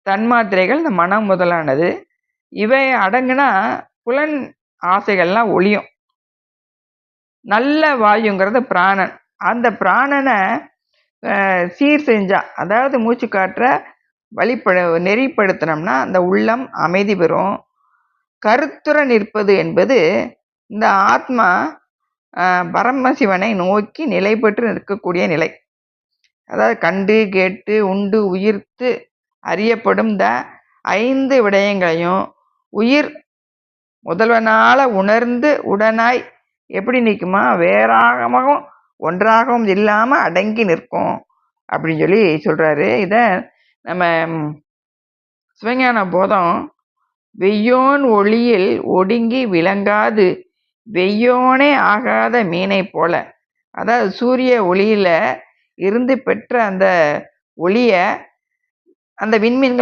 தன்மாத்திரைகள் இந்த மனம் முதலானது. இவை அடங்குனா புலன் ஆசைகள்லாம் ஒழியும். நல்ல வாயுங்கிறது பிராணன். அந்த பிராணனை சீர் செஞ்சா, அதாவது மூச்சு காற்ற நெறிப்படுத்தினோம்னா அந்த உள்ளம் அமைதி பெறும். கருத்துற நிற்பது என்பது இந்த ஆத்மா பரமசிவனை நோக்கி நிலை பெற்று நிற்கக்கூடிய நிலை. அதாவது கண்டு கேட்டு உண்டு உயிர்த்து அறியப்படும் இந்த 5 விடயங்களையும் உயிர் முதல்வனால உணர்ந்து உடனாய் எப்படி நிற்குமா, வேறாகவும் ஒன்றாகவும் இல்லாமல் அடங்கி நிற்கும் அப்படின்னு சொல்லி சொல்கிறாரு. இதை நம்ம சிவஞான போதம் வெய்யோன் ஒளியில் ஒடுங்கி விளங்காது வெய்யோனே ஆகாத மீனை போல, அதாவது சூரிய ஒளியில் இருந்து பெற்ற அந்த ஒளியை அந்த விண்மீன்கள்